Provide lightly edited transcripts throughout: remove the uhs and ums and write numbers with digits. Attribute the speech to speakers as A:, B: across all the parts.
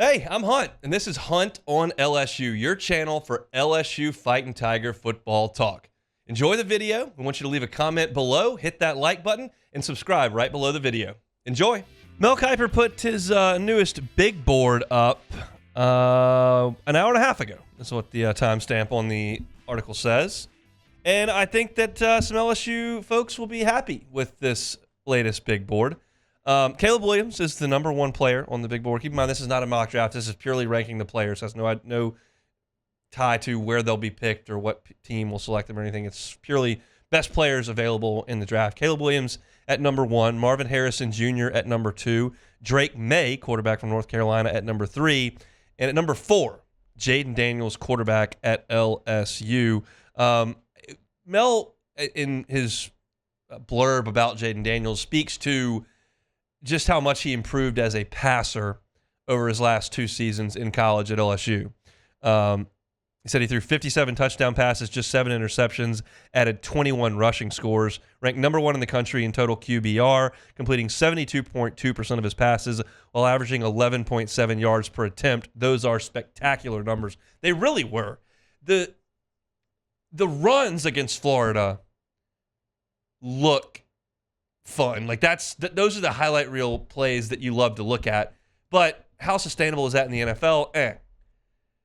A: Hey, I'm Hunt, and this is Hunt on LSU, your channel for LSU Fighting Tiger football talk. Enjoy the video. We want you to leave a comment below, hit that like button, and subscribe right below the video. Enjoy. Mel Kipers put his newest big board up an hour and a half ago. That's what the timestamp on the article says. And I think that some LSU folks will be happy with this latest big board. Caleb Williams is the number one player on the big board. Keep in mind, this is not a mock draft. This is purely ranking the players. Has no tie to where they'll be picked or what team will select them or anything. It's purely best players available in the draft. Caleb Williams at number 1, Marvin Harrison Jr. at number 2, Drake May, quarterback from North Carolina, at number 3, and at number 4, Jaden Daniels, quarterback at LSU. Mel, in his blurb about Jaden Daniels, speaks to just how much he improved as a passer over his last 2 seasons in college at LSU. He said he threw 57 touchdown passes, just 7 interceptions, added 21 rushing scores, ranked number 1 in the country in total QBR, completing 72.2% of his passes while averaging 11.7 yards per attempt. Those are spectacular numbers. They really were. The runs against Florida look fun. Like those are the highlight reel plays that you love to look at. But how sustainable is that in the NFL?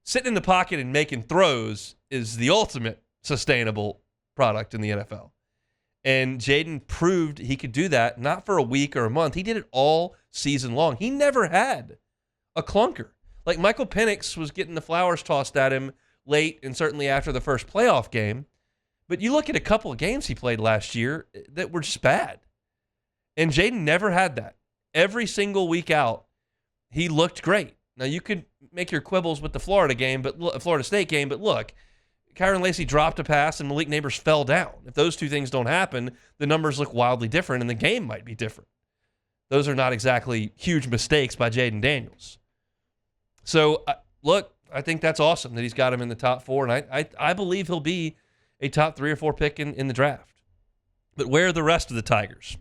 A: Sitting in the pocket and making throws is the ultimate sustainable product in the NFL. And Jaden proved he could do that, not for a week or a month. He did it all season long. He never had a clunker. Like Michael Penix was getting the flowers tossed at him late and certainly after the first playoff game. But you look at a couple of games he played last year that were just bad. And Jaden never had that. Every single week out, he looked great. Now, you could make your quibbles with the Florida State game, but look, Kyron Lacy dropped a pass and Malik Neighbors fell down. If those two things don't happen, the numbers look wildly different and the game might be different. Those are not exactly huge mistakes by Jaden Daniels. So, look, I think that's awesome that he's got him in the top 4, and I believe he'll be a top 3 or 4 pick in the draft. But where are the rest of the Tigers?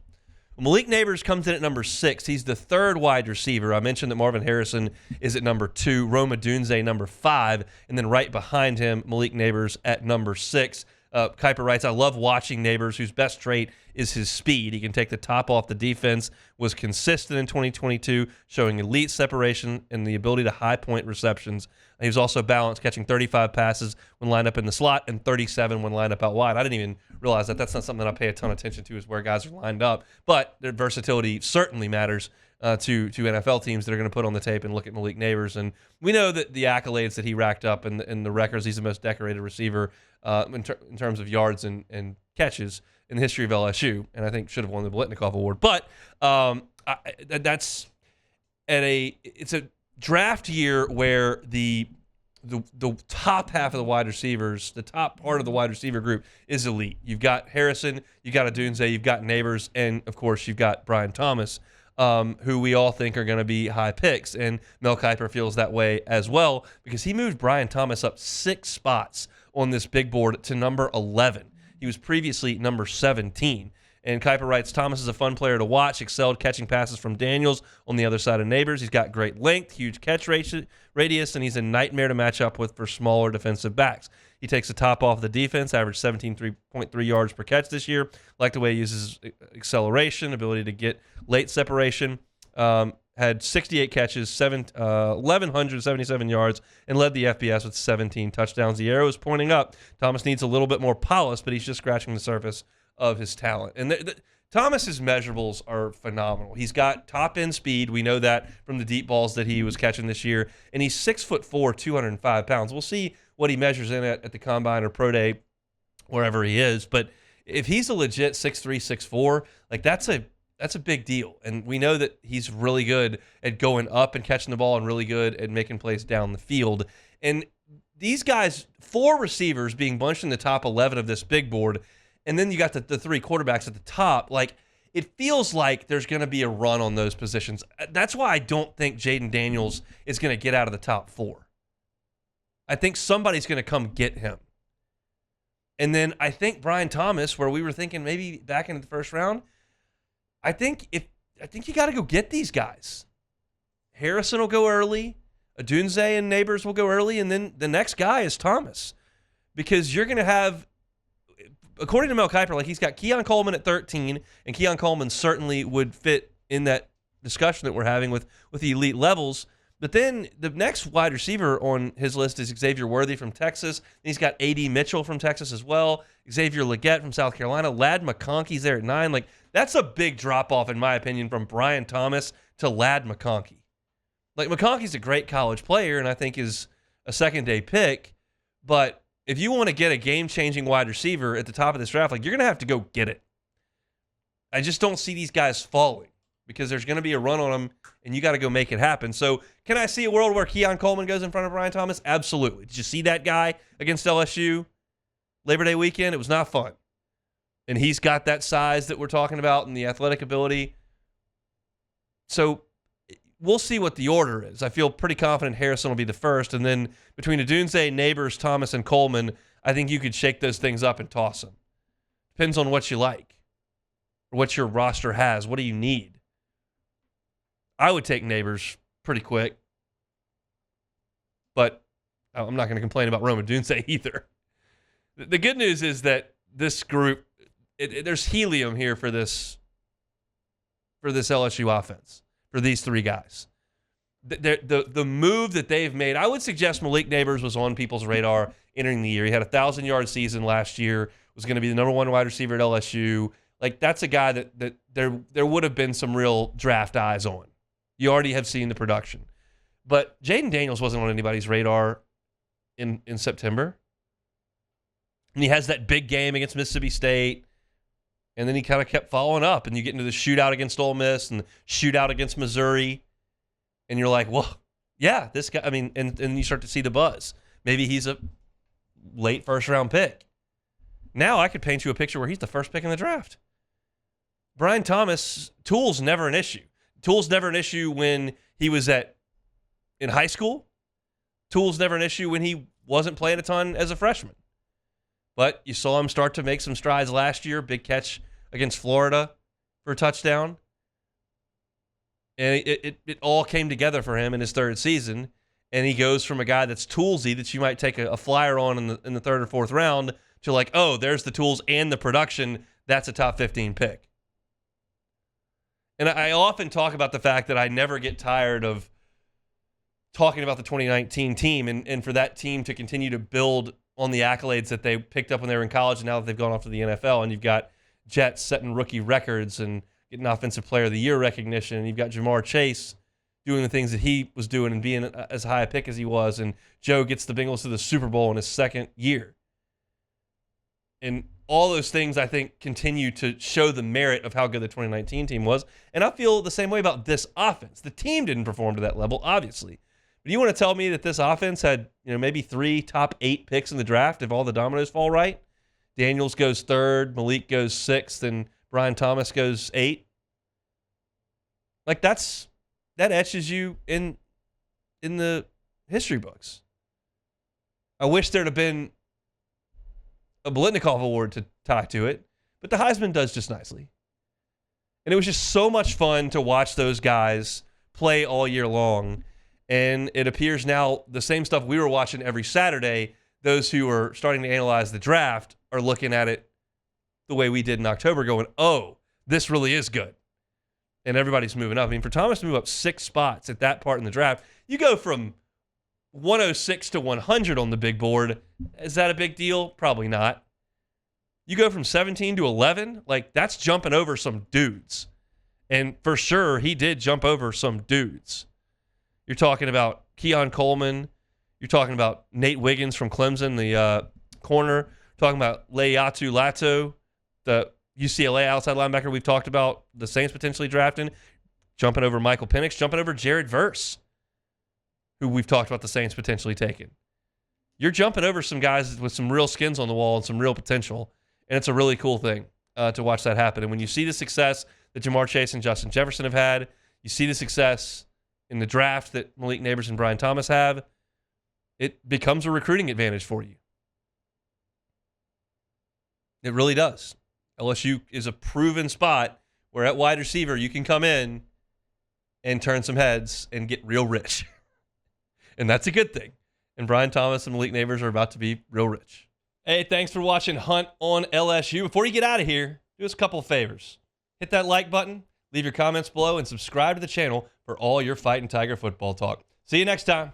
A: Well, Malik Neighbors comes in at number 6. He's the 3rd wide receiver. I mentioned that Marvin Harrison is at number 2, Rome Odunze number 5, and then right behind him, Malik Neighbors at number 6. Kipers writes, I love watching Neighbors, whose best trait is his speed. He can take the top off the defense, was consistent in 2022, showing elite separation and the ability to high point receptions. He was also balanced, catching 35 passes when lined up in the slot and 37 when lined up out wide. I didn't even realize that. That's not something that I pay a ton of attention to, is where guys are lined up. But their versatility certainly matters to NFL teams that are going to put on the tape and look at Malik Neighbors. And we know that the accolades that he racked up and the records, he's the most decorated receiver in terms of yards and catches in the history of LSU, and I think should have won the Biletnikoff Award. But it's a draft year where the top half of the wide receivers, the top part of the wide receiver group is elite. You've got Harrison, you've got Odunze, you've got Neighbors, and of course you've got Brian Thomas, who we all think are going to be high picks. And Mel Kipers feels that way as well because he moved Brian Thomas up 6 spots on this big board to number 11. He was previously number 17. And Kipers writes, Thomas is a fun player to watch, excelled catching passes from Daniels on the other side of Neighbors. He's got great length, huge catch radius, and he's a nightmare to match up with for smaller defensive backs. He takes the top off the defense, averaged 17.3 yards per catch this year. Like the way he uses acceleration, ability to get late separation. Had 68 catches, 1,177 yards, and led the FBS with 17 touchdowns. The arrow is pointing up. Thomas needs a little bit more polish, but he's just scratching the surface of his talent. And Thomas's measurables are phenomenal. He's got top-end speed. We know that from the deep balls that he was catching this year. And he's 6'4", 205 pounds. We'll see what he measures in at the Combine or Pro Day, wherever he is. But if he's a legit 6'3", 6'4", like that's a big deal. And we know that he's really good at going up and catching the ball and really good at making plays down the field. And these guys, 4 receivers being bunched in the top 11 of this big board, and then you got the 3 quarterbacks at the top, like it feels like there's going to be a run on those positions. That's why I don't think Jaden Daniels is going to get out of the top 4. I think somebody's going to come get him. And then I think Brian Thomas, where we were thinking maybe back into the first round, I think you got to go get these guys. Harrison will go early. Odunze and Neighbors will go early, and then the next guy is Thomas. Because you're going to have, according to Mel Kipers, like he's got Keon Coleman at 13, and Keon Coleman certainly would fit in that discussion that we're having with the elite levels. But then the next wide receiver on his list is Xavier Worthy from Texas. And he's got A.D. Mitchell from Texas as well. Xavier Legette from South Carolina. Ladd McConkey's there at 9. Like, that's a big drop-off, in my opinion, from Brian Thomas to Ladd McConkey. Like, McConkey's a great college player, and I think is a second-day pick. But if you want to get a game-changing wide receiver at the top of this draft, like, you're going to have to go get it. I just don't see these guys falling because there's going to be a run on them, and you got to go make it happen. So can I see a world where Keon Coleman goes in front of Brian Thomas? Absolutely. Did you see that guy against LSU Labor Day weekend? It was not fun. And he's got that size that we're talking about and the athletic ability. So we'll see what the order is. I feel pretty confident Harrison will be the first. And then between Odunze, Neighbors, Thomas, and Coleman, I think you could shake those things up and toss them. Depends on what you like or what your roster has. What do you need? I would take Neighbors pretty quick. But I'm not going to complain about Rome Odunze either. The good news is that this group, there's helium here for this LSU offense, for these three guys. The move that they've made, I would suggest Malik Neighbors was on people's radar entering the year. He had a 1,000-yard season last year, was going to be the number one wide receiver at LSU. Like, that's a guy that there would have been some real draft eyes on. You already have seen the production. But Jaden Daniels wasn't on anybody's radar in September. And he has that big game against Mississippi State. And then he kind of kept following up. And you get into the shootout against Ole Miss and the shootout against Missouri. And you're like, well, yeah, this guy, I mean, and you start to see the buzz. Maybe he's a late first-round pick. Now I could paint you a picture where he's the first pick in the draft. Brian Thomas, tools never an issue. Tools never an issue when he was in high school. Tools never an issue when he wasn't playing a ton as a freshman. But you saw him start to make some strides last year. Big catch against Florida for a touchdown. And it all came together for him in his third season. And he goes from a guy that's toolsy that you might take a flyer on in the third or fourth round to like, oh, there's the tools and the production. That's a top 15 pick. And I often talk about the fact that I never get tired of talking about the 2019 team and for that team to continue to build on the accolades that they picked up when they were in college and now that they've gone off to the NFL. And you've got Jets setting rookie records and getting Offensive Player of the Year recognition. And you've got Jamar Chase doing the things that he was doing and being as high a pick as he was. And Joe gets the Bengals to the Super Bowl in his second year. And all those things, I think, continue to show the merit of how good the 2019 team was. And I feel the same way about this offense. The team didn't perform to that level, obviously. But you want to tell me that this offense had, maybe 3 top 8 picks in the draft if all the dominoes fall right? Daniels goes third, Malik goes sixth, and Brian Thomas goes 8. Like, that etches you in the history books. I wish there'd have been a Biletnikoff Award to tie to it, but the Heisman does just nicely. And it was just so much fun to watch those guys play all year long. And it appears now the same stuff we were watching every Saturday, those who are starting to analyze the draft are looking at it the way we did in October going, oh, this really is good. And everybody's moving up. I mean, for Thomas to move up 6 spots at that part in the draft, you go from 106 to 100 on the big board. Is that a big deal? Probably not. You go from 17 to 11, like that's jumping over some dudes. And for sure, he did jump over some dudes. You're talking about Keon Coleman. You're talking about Nate Wiggins from Clemson, the corner. Talking about Leatu Lato, the UCLA outside linebacker we've talked about, the Saints potentially drafting. Jumping over Michael Penix, jumping over Jared Verse, who we've talked about the Saints potentially taking. You're jumping over some guys with some real skins on the wall and some real potential, and it's a really cool thing to watch that happen. And when you see the success that Jamar Chase and Justin Jefferson have had, you see the success in the draft that Malik Neighbors and Brian Thomas have, it becomes a recruiting advantage for you. It really does. LSU is a proven spot where at wide receiver you can come in and turn some heads and get real rich. and that's a good thing. And Brian Thomas and Malik Neighbors are about to be real rich. Hey, thanks for watching Hunt on LSU. Before you get out of here, do us a couple of favors. Hit that like button, leave your comments below, and subscribe to the channel for all your Fighting Tiger football talk. See you next time.